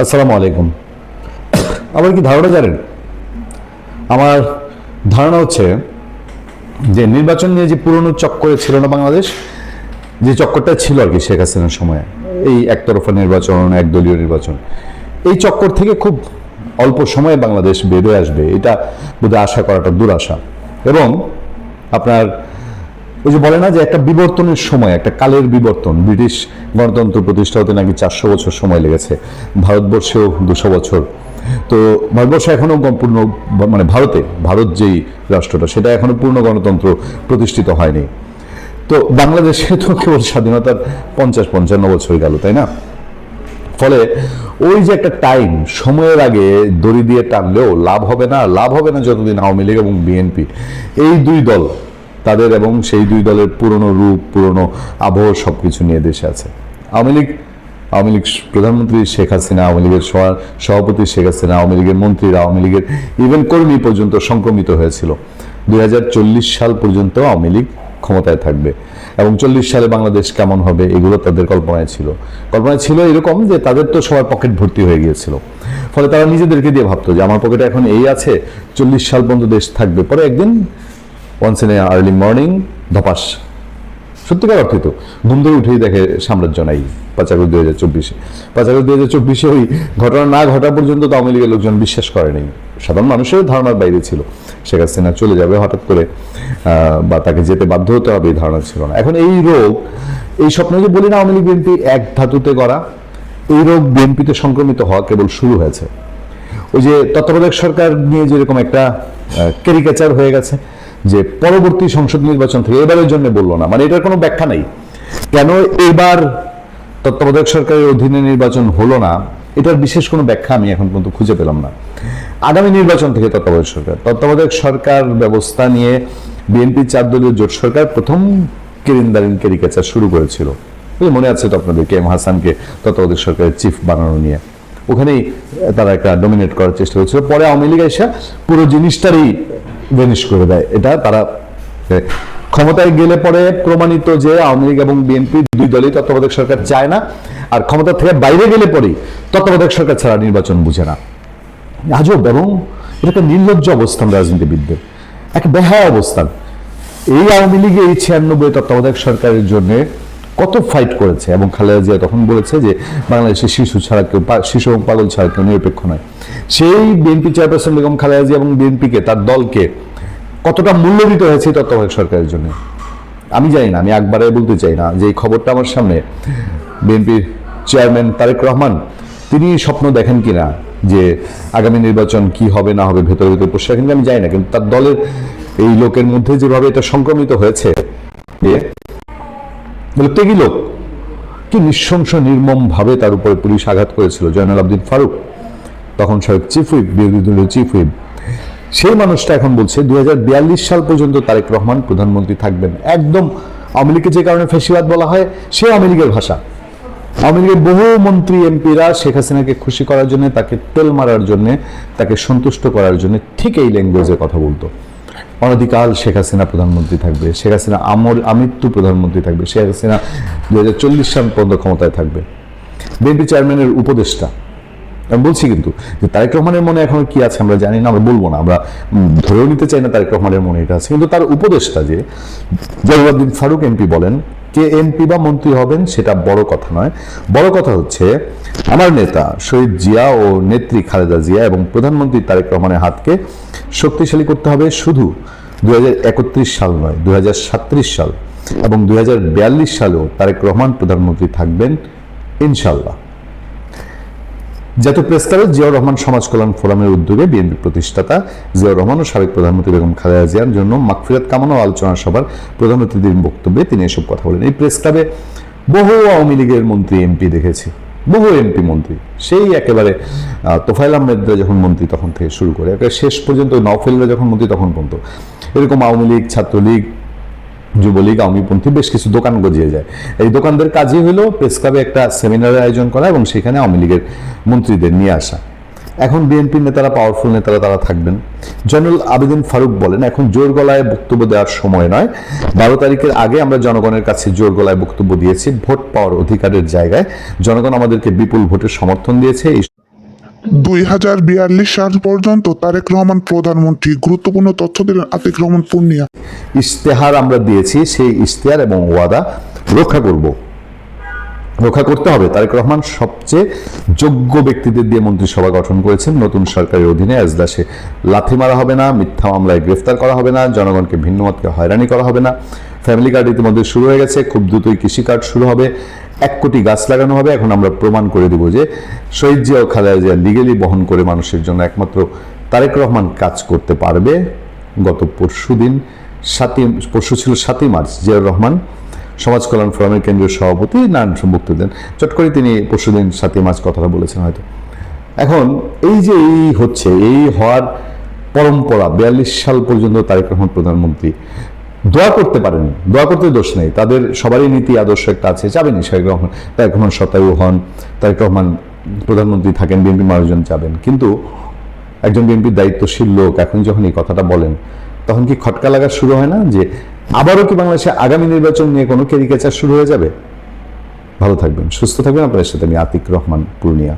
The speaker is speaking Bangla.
আসসালামু আলাইকুম। আমার কি ধারণা জানেন? আমার ধারণা হচ্ছে যে নির্বাচন নিয়ে যে পুরনো চক্করে ছিল না বাংলাদেশ, যে চক্করটা ছিল আর কি শেখ হাসিনার সময়ে, এই একতরফা নির্বাচন, একদলীয় নির্বাচন, এই চক্কর থেকে খুব অল্প সময়ে বাংলাদেশ বেরোয় আসবে, এটা বোধহয় আশা করাটা দুরাশা। এবং আপনার ওই যে বলে না যে একটা বিবর্তনের সময়, একটা কালের বিবর্তন, ব্রিটিশ গণতন্ত্র প্রতিষ্ঠা হতে নাকি 400 বছর সময় লেগেছে, ভারতবর্ষেও 200 বছর। তো ভারতবর্ষ এখনো পূর্ণ, মানে ভারত যেই রাষ্ট্রটা, সেটা এখনো পূর্ণ গণতন্ত্র প্রতিষ্ঠিত হয়নি। তো বাংলাদেশে তো কেবল স্বাধীনতার 50-55 বছর গেল, তাই না? ফলে ওই যে একটা টাইম, সময়ের আগে দড়ি দিয়ে টানলেও লাভ হবে না যতদিন আওয়ামী লীগ এবং বিএনপি, এই দুই দল, তাদের এবং সেই দুই দলের পুরনো রূপ, পুরনো আবহ সবকিছু নিয়ে দেশে আছে। আওয়ামী লীগ প্রধানমন্ত্রী শেখ হাসিনা, আওয়ামী লীগের সভাপতি শেখ হাসিনা, আওয়ামী লীগের মন্ত্রীরা, আওয়ামী লীগের ইভেন কর্মী পর্যন্ত সংক্রমিত হয়েছিল। 2040 সাল পর্যন্ত আওয়ামী লীগ ক্ষমতায় থাকবে এবং 40 সালে বাংলাদেশ কেমন হবে এগুলো তাদের কল্পনায় ছিল এরকম যে তাদের তো সবার পকেট ভর্তি হয়ে গিয়েছিল। ফলে তারা নিজেদেরকে দিয়ে ভাবতো যে আমার পকেটে এখন এই আছে, 40 সাল পর্যন্ত দেশ থাকবে, পরে একদিন ওয়ান্স ইন আর্লি মর্নিং ধপাস, সত্যিকার অর্থে তো ঘুম ধরে উঠেই দেখে সাম্রাজ্য নাই। 5 আগস্ট 2024 ওই ঘটনা না ঘটা পর্যন্ত তো আওয়ামী লীগের লোকজন বিশ্বাস করেনি। সাধারণ মানুষের ধারণার বাইরে ছিল শেখ হাসিনা চলে যাবে হঠাৎ করে, বা তাকে যেতে বাধ্য হতে হবে, এই ধারণা ছিল না। এখন এই রোগ, এই স্বপ্ন যে বলি না আওয়ামী লীগ বিএনপি এক ধাতুতে গড়া, এই রোগ বিএনপিতে সংক্রমিত হওয়া কেবল শুরু হয়েছে। ওই যে তত্ত্বাবধায়ক সরকার নিয়ে যেরকম একটা ক্যারিকেচার হয়ে গেছে যে পরবর্তী সংসদ নির্বাচন থেকে, এবারের জন্য বললো না, মানে এটার কোনো ব্যাখ্যা নেই কেন এবার তত্ত্বাবধায়ক সরকারের অধীনে নির্বাচন হলো না, এটার বিশেষ কোনো ব্যাখ্যা আমি এখন পর্যন্ত খুঁজে পেলাম না। আগামী নির্বাচন থেকে তত্ত্বাবধায়ক সরকার ব্যবস্থা নিয়ে বিএনপি 4 দলীয় জোট সরকার প্রথম কেরিন্দারিন ক্যারিকেচার শুরু করেছিল। মনে আছে তো আপনাদের, কে এম হাসানকে তত্ত্বাবধায়ক সরকারের চিফ বানানো নিয়ে, ওখানেই তারা একটা ডমিনেট করার চেষ্টা করেছিল। পরে আওয়ামী লীগ এসে পুরো জিনিসটারই ভেনিশ করে দেয়। এটা তারা ক্ষমতায় গেলে পরে প্রমাণিত যে আওয়ামী লীগ এবং বিএনপি দুই দলই তত্ত্বাবধায়ক সরকার চায় না, আর ক্ষমতা থেকে বাইরে গেলে পরেই তত্ত্বাবধায়ক সরকার ছাড়া নির্বাচন বুঝে না। আজব এবং এটা একটা নির্লজ্জ অবস্থান রাজনীতিবিদদের, এক বেহায়া অবস্থান। এই আওয়ামী লীগ এই 96 তত্ত্বাবধায়ক সরকারের জন্য কত ফাইট করেছে, এবং খালেদা জিয়া তখন বলেছে যে বাংলাদেশের শিশু এবং পাগল ছাড়া কেউ নিরপেক্ষ নয়। সেই বিএনপি চেয়ারপারসন বেগম খালেদা জিয়া এবং বিএনপিকে, তার দলকে কতটা মূল্য দিতে হয়েছে তত্ত্বাবধায়ক সরকারের জন্য আমি জানি না। আমি একবারে বলতে চাই না যে এই খবরটা আমার সামনে বিএনপির চেয়ারম্যান তারেক রহমান তিনি স্বপ্ন দেখেন কিনা যে আগামী নির্বাচন কি হবে না হবে, ভেতরে বসে রাখেন, আমি জানি না, কিন্তু তার দলের এই লোকের মধ্যে যেভাবে এটা সংক্রমিত হয়েছে, ত্যাগী লোক, কি নৃশংস নির্মম ভাবে তার উপরে পুলিশ আঘাত করেছিল। জয়নাল আবদিন ফারুক, তখন সাবেক চিফ হুইপ, বিরোধী দলীয় চিফ হুইপ, সেই মানুষটা এখন বলছে 2042 সাল পর্যন্ত তারেক রহমান প্রধানমন্ত্রী থাকবেন। একদম আওয়ামী লীগকে যে কারণে ফ্যাসিবাদ বলা হয়, সে আওয়ামী লীগের ভাষা। আওয়ামী লীগের বহু মন্ত্রী এমপিরা শেখ হাসিনাকে খুশি করার জন্য, তাকে তেল মারার জন্য, তাকে সন্তুষ্ট করার জন্য ঠিক এই ল্যাঙ্গুয়েজে কথা বলতো। অনধিকাল শেখ হাসিনা প্রধানমন্ত্রী থাকবে, শেখ হাসিনা আমৃত্যু প্রধানমন্ত্রী থাকবে, শেখ হাসিনা 2040 সাল পর্যন্ত ক্ষমতায় থাকবে। বিএনপি চেয়ারম্যানের উপদেষ্টা, আমি বলছি কিন্তু যে তারেক রহমানের মনে এখন কি আছে আমরা জানি না, আমরা বলবো না, আমরা ধরেও নিতে চাই না তারেক রহমানের মনে এটা আছে, কিন্তু তার উপদেষ্টা যে জয়নাল ফারুক এমপি বলেন, কে এমপি বা মন্ত্রী হবেন সেটা বড় কথা নয়, বড় কথা হচ্ছে আমার নেতা শহীদ জিয়া ও নেত্রী খালেদা জিয়া এবং প্রধানমন্ত্রী তারেক রহমানের হাতকে শক্তিশালী করতে হবে। শুধু 2031 সাল নয়, 2037 সাল এবং 2042 সালেও তারেক রহমান প্রধানমন্ত্রী থাকবেন ইনশাল্লাহ। জাতীয় প্রেস ক্লাবে জিয়াউর রহমান সমাজ কল্যাণ ফোরামের উদ্যোগে বিএনপি প্রতিষ্ঠাতা জিয়াউর রহমান ও সাবেক প্রধানমন্ত্রী বেগম খালেদা জিয়ার জন্য মাগফিরাত কামনা ও আলোচনা সভার প্রধান অতিথির বক্তব্যে তিনি এসব কথা বলেন। এই প্রেস ক্লাবে বহু আওয়ামী লীগের মন্ত্রী এমপি দেখেছি, বহু এমপি মন্ত্রী, সেই একেবারে তোফায়েল আহমেদরা যখন মন্ত্রী তখন থেকে শুরু করে একেবারে শেষ পর্যন্ত নওফেলরা যখন মন্ত্রী তখন পর্যন্ত এরকম আওয়ামী লীগ, ছাত্রলীগ, যুবলীগ, আওয়ামীপন্থী বেশ কিছু দোকান গজিয়ে যায়। এই দোকানদের কাজই হলো প্রেস ক্লাবে একটা সেমিনারের আয়োজন করা এবং সেখানে আওয়ামী লীগের মন্ত্রীদের নিয়ে আসা। এখন বিএনপির নেতারা, পাওয়ারফুল নেতারা তারা থাকবেন। জয়নাল আবেদিন ফারুক বলেন, এখন জোর গলায় বক্তব্য দেওয়ার সময় নয়। 12 তারিখের আগে আমরা জনগণের কাছে জোর গলায় বক্তব্য দিয়েছি। ভোট পাওয়ার অধিকারের জায়গায় জনগণ আমাদেরকে বিপুল ভোটের সমর্থন দিয়েছে। 2042 সাল পর্যন্ত তারেক রহমান প্রধানমন্ত্রী, গুরুত্বপূর্ণ তথ্য দিলেন আতিক রহমান পূর্ণিয়া। ইশতেহার আমরা দিয়েছি, সেই ইশতেহার এবং ওয়াদা রক্ষা করতে হবে। তারেক রহমান সবচেয়ে যোগ্য ব্যক্তিদের দিয়ে মন্ত্রিসভা গঠন করেছেন। নতুন সরকারের অধীনে এজলাসে লাথি মারা হবে না, মিথ্যা মামলায় গ্রেফতার করা হবে না, জনগণকে ভিন্নমতকে হয়রানি করা হবে না। ফ্যামিলি কার্ড ইতিমধ্যে শুরু হয়ে গেছে, খুব দ্রুতই কৃষি কার্ড শুরু হবে, 1 কোটি গাছ লাগানো হবে। এখন আমরা প্রমাণ করে দিব যে শহীদ জিয়া ও খালেদা জিয়া লিগেলি বহন করে মানুষের জন্য একমাত্র তারেক রহমান কাজ করতে পারবে। গত পরশু ছিল 7ই মার্চ, জিয়াউর রহমান সমাজ কল্যাণ ফোরামের কেন্দ্রীয় সভাপতি নারায়ণ বক্তব্য দেন। চট করে তিনি পরশুদিন 7ই মার্চ কথাটা বলেছেন হয়তো। এখন এই যে এই হওয়ার পরম্পরা, 42 সাল পর্যন্ত তারেক রহমান প্রধানমন্ত্রী দোয়া করতে পারেন, দোয়া করতে দোষ নেই, তাদের সবারই নীতি আদর্শ একটা আছে, যাবেনই তারেক রহমান শতায়ু হন, তারেক রহমান প্রধানমন্ত্রী থাকেন, বিএনপি মানুষজন যাবেন। কিন্তু একজন বিএনপির দায়িত্বশীল লোক এখন যখন এই কথাটা বলেন, তখন কি খটকা লাগা শুরু হয় না যে আবারও কি বাংলাদেশে আগামী নির্বাচন নিয়ে কোনো ক্যারিকেচার শুরু হয়ে যাবে? ভালো থাকবেন, সুস্থ থাকবেন। আপনাদের সাথে আমি আতিক রহমান পূর্ণিয়া।